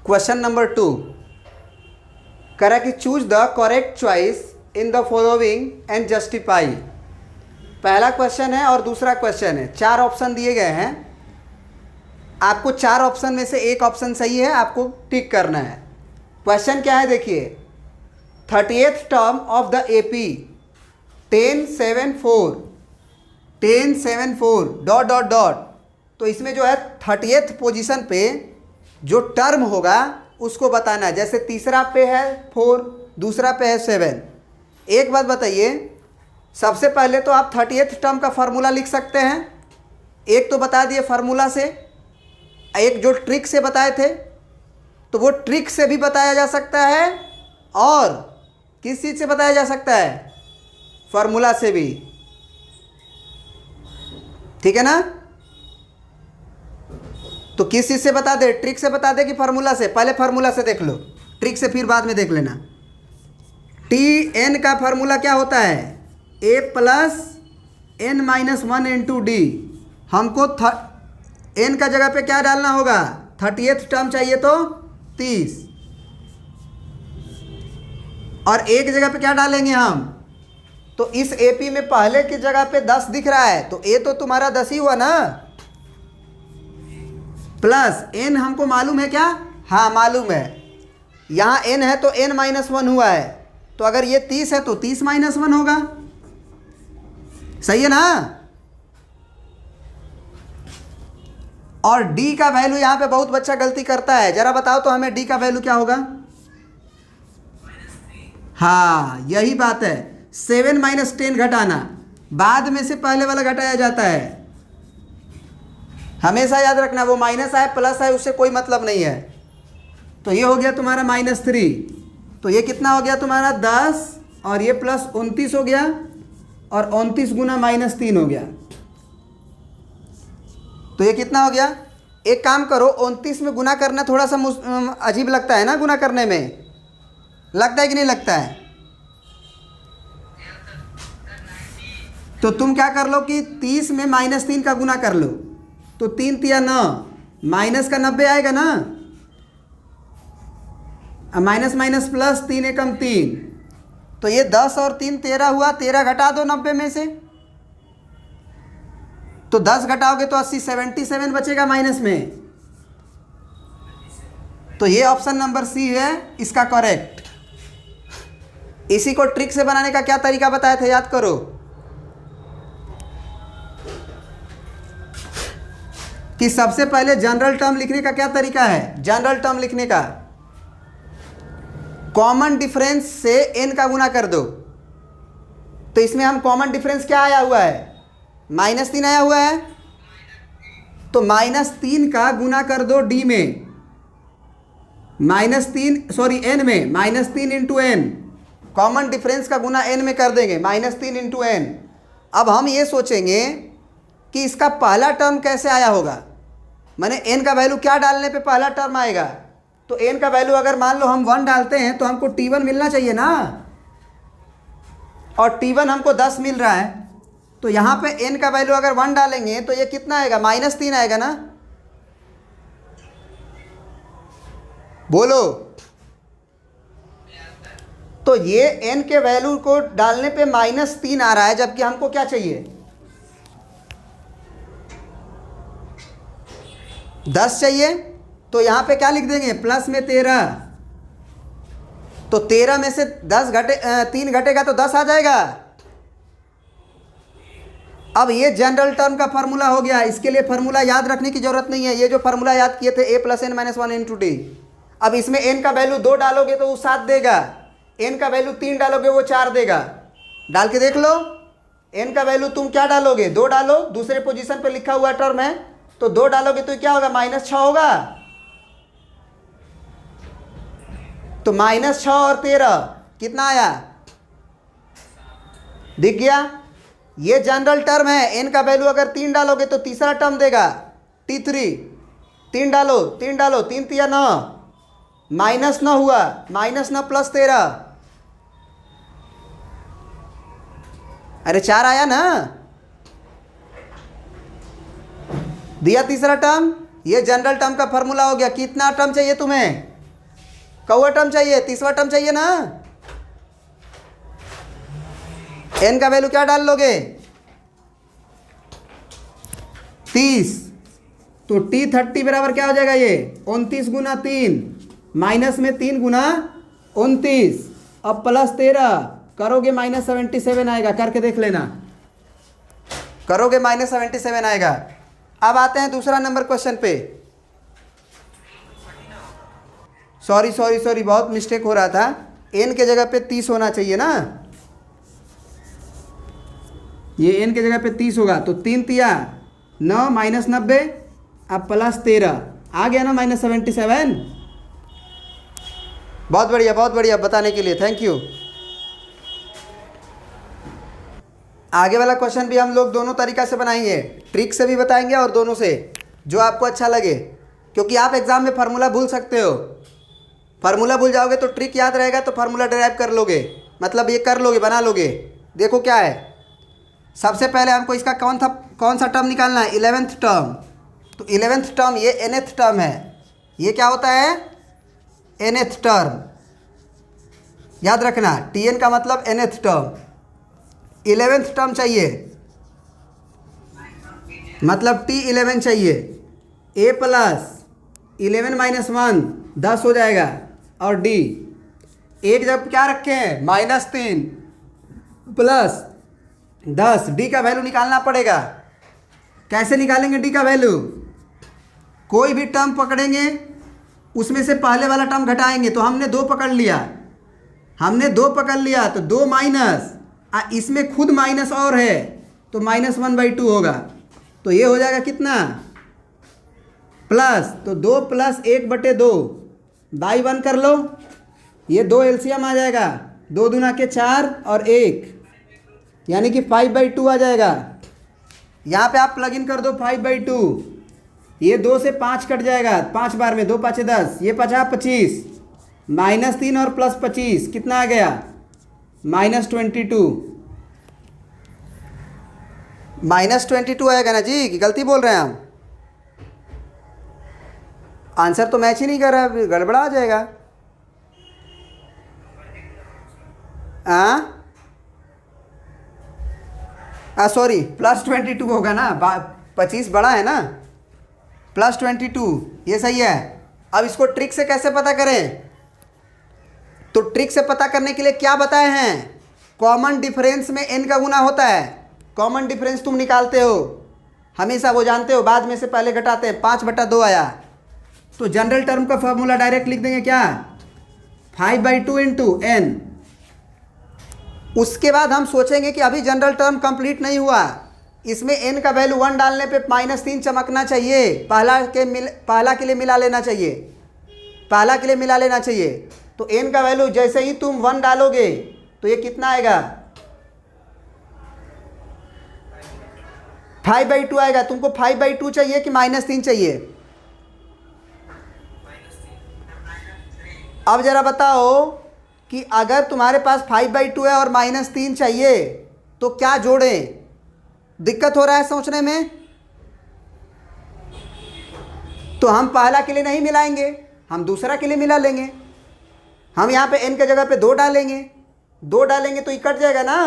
Question number 2 करा कि choose the correct choice in the following and justify. पहला question है और दूसरा क्वेश्चन है, 4 ऑप्शन दिए गए हैं। आपको 4 ऑप्शन में से एक ऑप्शन सही है, आपको टिक करना है। क्वेश्चन क्या है देखिए, 30th term of the AP 1074 dot dot dot. तो इसमें जो है 30th पोजीशन पे जो टर्म होगा उसको बताना है। जैसे तीसरा पे है 4, दूसरा पे है 7। एक बात बताइए, सबसे पहले तो आप 30th टर्म का फार्मूला लिख सकते हैं। एक तो बता दिए फार्मूला से, एक जो ट्रिक से बताए थे, तो वो ट्रिक से भी बताया जा सकता है और किस चीज़ से बताया जा सकता है, फार्मूला से भी। ठीक है ना? तो किस चीज़ से बता दे, ट्रिक से बता दे कि फार्मूला से? पहले फार्मूला से देख लो, ट्रिक से फिर बाद में देख लेना। टी एन का फार्मूला क्या होता है, a plus n minus 1 into d. हमको एन का जगह पे क्या डालना होगा, 30th टर्म चाहिए तो 30, और एक जगह पे क्या डालेंगे हम, तो इस एपी में पहले की जगह पे 10 दिख रहा है, तो ए तो तुम्हारा 10 ही हुआ ना, प्लस एन हमको मालूम है क्या, हाँ मालूम है। यहाँ एन है तो एन माइनस 1 हुआ है, तो अगर ये 30 है तो 30 माइनस 1 होगा। सही है ना? और d का वैल्यू यहाँ पे बहुत बच्चा गलती करता है, जरा बताओ तो हमें d का वैल्यू क्या होगा। हाँ यही बात है, 7 माइनस 10 घटाना, बाद में से पहले वाला घटाया जाता है। हमेशा याद रखना, वो माइनस आए प्लस आए उससे कोई मतलब नहीं है। तो ये हो गया तुम्हारा -3, तो ये कितना हो गया तुम्हारा 10, और ये प्लस 29 हो गया, और 29 गुना -3 हो गया, तो ये कितना हो गया। एक काम करो, 29 में गुना करना थोड़ा सा अजीब लगता है ना, गुना करने में लगता है कि नहीं लगता है? तो तुम क्या कर लो कि 30 में -3 का गुना कर लो, तो 3 तिया 9, माइनस का 90 आएगा ना, माइनस माइनस प्लस, 3 एकम 3, तो ये 10 और 3 13 हुआ, 13 घटा दो 90 में से, तो 10 घटाओगे तो 80, 77 बचेगा माइनस में। तो ये ऑप्शन नंबर सी है इसका करेक्ट। इसी को ट्रिक से बनाने का क्या तरीका बताया था, याद करो। कि सबसे पहले जनरल टर्म लिखने का क्या तरीका है, जनरल टर्म लिखने का, कॉमन डिफरेंस से n का गुना कर दो। तो इसमें हम कॉमन डिफरेंस क्या आया हुआ है, -3 आया हुआ है, तो -3 का गुना कर दो d में, n में, -3 इंटू n, कॉमन डिफरेंस का गुना n में कर देंगे, -3 इंटू n। अब हम ये सोचेंगे कि इसका पहला टर्म कैसे आया होगा, माने n का वैल्यू क्या डालने पे पहला टर्म आएगा। तो n का वैल्यू अगर मान लो हम 1 डालते हैं तो हमको t1 मिलना चाहिए ना, और t1 हमको 10 मिल रहा है, तो यहाँ पे n का वैल्यू अगर 1 डालेंगे तो ये कितना आएगा, -3 आएगा ना। बोलो, तो ये n के वैल्यू को डालने पे -3 आ रहा है, जबकि हमको क्या चाहिए, 10 चाहिए। तो यहाँ पे क्या लिख देंगे, प्लस में 13, तो 13 में से 3 घटेगा तो 10 आ जाएगा। अब ये जनरल टर्म का फार्मूला हो गया, इसके लिए फार्मूला याद रखने की जरूरत नहीं है। ये जो फार्मूला याद किए थे a plus n minus 1 into D, अब इसमें n का वैल्यू 2 डालोगे तो वो 7 देगा, n का वैल्यू 3 डालोगे वो 4 देगा। डाल के देख लो, n का वैल्यू तुम क्या डालोगे, 2 डालो, दूसरे पोजीशन पे लिखा हुआ टर्म है, तो 2 डालोगे तो क्या होगा, -6 होगा। तो -6 और 13 कितना आया, दिख गया। ये जनरल टर्म है, n का वैल्यू अगर 3 डालोगे तो तीसरा टर्म देगा t3, 3 डालो, 3 डालो, 3 तिया 9, -9 हुआ, -9 प्लस 13, अरे 4 आया ना, दिया तीसरा टर्म। ये जनरल टर्म का फॉर्मूला हो गया। कितना टर्म चाहिए तुम्हें, कौआ टर्म चाहिए, तीसरा टर्म चाहिए ना। n का वैल्यू क्या डाल लोगे, 30। तो t30 बराबर क्या हो जाएगा, ये 29 गुना 3 माइनस में 3 गुना 29, अब प्लस 13 करोगे -77 आएगा, करके देख लेना, करोगे -77 आएगा। अब आते हैं दूसरा नंबर क्वेश्चन पे। सॉरी बहुत मिस्टेक हो रहा था, n के जगह पे 30 होना चाहिए ना, ये n के जगह पे 30 होगा। तो 3 तिया 9 -90, अब प्लस 13 आ गया ना -77। बहुत बढ़िया बताने के लिए थैंक यू। आगे वाला क्वेश्चन भी हम लोग दोनों तरीका से बनाएंगे, ट्रिक से भी बताएंगे और दोनों से, जो आपको अच्छा लगे, क्योंकि आप एग्जाम में फार्मूला भूल सकते हो। फार्मूला भूल जाओगे तो ट्रिक याद रहेगा, तो फार्मूला डिराइव कर लोगे, मतलब ये कर लोगे, बना लोगे। देखो क्या है, सबसे पहले हमको इसका कौन सा टर्म निकालना है, 11th टर्म। तो 11th टर्म ये nth टर्म है, ये क्या होता है, nth टर्म, याद रखना, tn का मतलब nth टर्म। 11th टर्म चाहिए, मतलब t11 चाहिए, a प्लस 11 माइनस 1 10 हो जाएगा, और d एक जब क्या रखे हैं -3 प्लस 10, d का वैल्यू निकालना पड़ेगा। कैसे निकालेंगे d का वैल्यू, कोई भी टर्म पकड़ेंगे उसमें से पहले वाला टर्म घटाएंगे। तो हमने 2 पकड़ लिया, तो 2 माइनस, इसमें खुद माइनस और है, तो -1/2 होगा। तो ये हो जाएगा कितना, प्लस, तो 2 + 1/2 बाई 1 कर लो, ये 2 एलसीएम आ जाएगा, 2 दूना के 4 और 1, यानी कि 5/2 आ जाएगा। यहाँ पे आप प्लग इन कर दो 5/2, ये 2 से 5 कट जाएगा, 5 बार में 2 5 10, ये 50 25, -3 और +25 कितना आ गया, -22। -22 आएगा ना जी, कि गलती बोल रहे हैं हम, आंसर तो मैच ही नहीं कर रहा, गड़बड़ा आ जाएगा। सॉरी +22 होगा ना, 25 बड़ा है ना, +22 ये सही है। अब इसको ट्रिक से कैसे पता करें, तो ट्रिक से पता करने के लिए क्या बताए हैं, कॉमन डिफरेंस में n का गुना होता है। कॉमन डिफरेंस तुम निकालते हो हमेशा, वो जानते हो, बाद में से पहले घटाते हैं, 5/2 आया, तो जनरल टर्म का फॉर्मूला डायरेक्ट लिख देंगे क्या, 5/2 × n। उसके बाद हम सोचेंगे कि अभी जनरल टर्म कंप्लीट नहीं हुआ, इसमें n का वैल्यू 1 डालने पे -3 चमकना चाहिए, पहला के लिए मिला लेना चाहिए, तो n का वैल्यू जैसे ही तुम 1 डालोगे तो ये कितना आएगा, 5/2 आएगा। तुमको 5/2 चाहिए कि -3 चाहिए, अब जरा बताओ कि अगर तुम्हारे पास 5/2 है और -3 चाहिए तो क्या जोड़ें, दिक्कत हो रहा है सोचने में। तो हम पहला के लिए नहीं मिलाएंगे, हम दूसरा के लिए मिला लेंगे। हम यहाँ पे n के जगह पे 2 डालेंगे, तो ये कट जाएगा ना।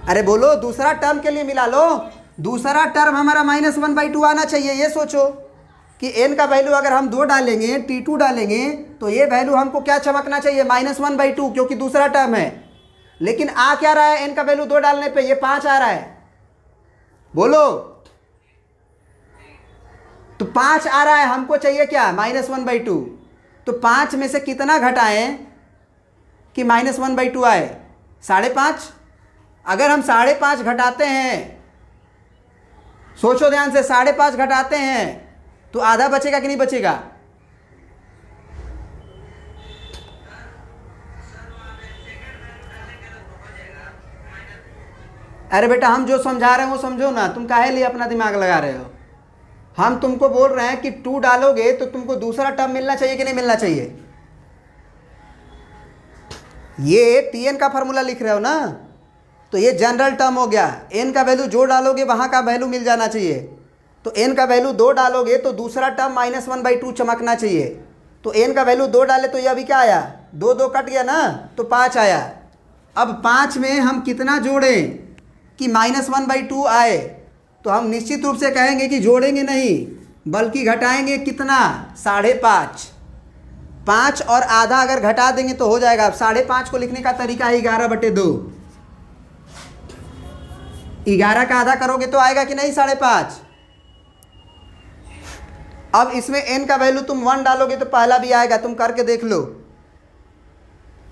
अरे बोलो, दूसरा टर्म के लिए मिला लो, दूसरा टर्म हमारा -1/2 आना चाहिए। ये सोचो कि n का वैल्यू अगर हम 2 डालेंगे, t2 डालेंगे, तो ये वैल्यू हमको क्या चमकना चाहिए, -1/2, क्योंकि दूसरा टर्म है। लेकिन आ क्या रहा है, n का वैल्यू 2 डालने पे ये 5 आ रहा है, बोलो, तो 5 आ रहा है, हमको चाहिए क्या, -1/2। तो 5 में से कितना घटाएं कि -1/2 आए, 5.5। अगर हम 5.5 घटाते हैं, सोचो ध्यान से, 5.5 घटाते हैं तो आधा बचेगा कि नहीं बचेगा, अरे बेटा हम जो समझा रहे हैं वो समझो ना, तुम काहे लिए अपना दिमाग लगा रहे हो। हम तुमको बोल रहे हैं कि 2 डालोगे तो तुमको दूसरा टर्म मिलना चाहिए कि नहीं मिलना चाहिए। ये tn का फार्मूला लिख रहे हो ना, तो ये जनरल टर्म हो गया, n का वैल्यू जो डालोगे वहां का वैल्यू मिल जाना चाहिए। तो n का वैल्यू 2 डालोगे तो दूसरा टर्म -1/2 चमकना चाहिए। तो n का वैल्यू 2 डाले तो ये अभी क्या आया, 2 2 कट गया ना, तो 5 आया। अब 5 में हम कितना जोड़ें कि -1/2 आए, तो हम निश्चित रूप से कहेंगे कि जोड़ेंगे नहीं बल्कि घटाएंगे। कितना, 5.5। 5 और आधा अगर घटा देंगे तो हो जाएगा। अब 5.5 को लिखने का तरीका है 11/2। 11 का आधा करोगे तो आएगा कि नहीं 5.5। अब इसमें n का वैल्यू तुम 1 डालोगे तो पहला भी आएगा, तुम करके देख लो।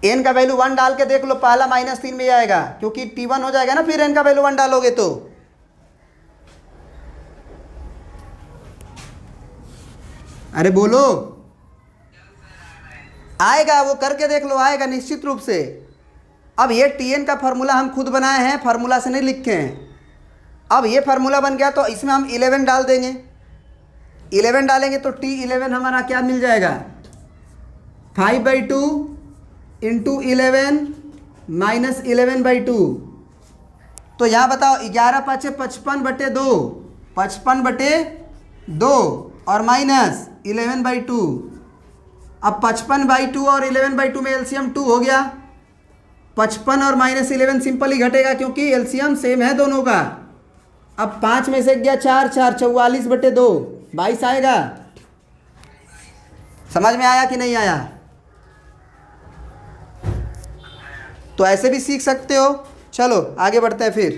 n का वैल्यू 1 डाल के देख लो, पहला -3 में आएगा क्योंकि t1 हो जाएगा ना, फिर n का वैल्यू 1 डालोगे तो। अरे बोलो, आएगा, वो करके देख लो, आएगा निश्चित रूप से। अब ये tn का फार्मूला हम खुद बनाए हैं, फार्मूला से नहीं लिखे हैं। अब ये फार्मूला बन गया तो इसमें हम 11 डाल देंगे। 11 डालेंगे तो t11 हमारा क्या मिल जाएगा, 5/2 इंटू 11 माइनस 11/2। तो यहाँ बताओ 11 5 55/2, 55/2 और माइनस 11/2। अब 55/2 और 11/2 में एलसीएम 2 हो गया। 55 और -11 सिंपल ही घटेगा क्योंकि एलसीएम सेम है दोनों का। अब 5 में से गया 4 4 44/2, 22 आएगा। समझ में आया कि नहीं आया? तो ऐसे भी सीख सकते हो। चलो आगे बढ़ते हैं। फिर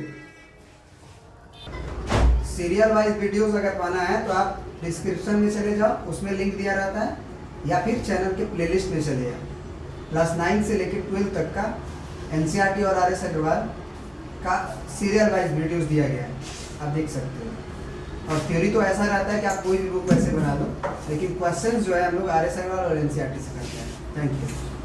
सीरियल वाइज वीडियोस अगर पाना है तो आप डिस्क्रिप्शन में चले जाओ, उसमें लिंक दिया रहता है, या फिर चैनल के प्लेलिस्ट में चले जाओ। क्लास 9 से लेकर 12 तक का एनसीईआरटी और आर एस अग्रवाल का सीरियल वाइज वीडियोस दिया गया है, आप देख सकते हो। और थ्योरी तो ऐसा रहता है कि आप कोई भी बुक वैसे बना दो, लेकिन क्वेश्चंस जो है हम लोग आर एस अग्रवाल और एनसीईआरटी से करते हैं। Thank you.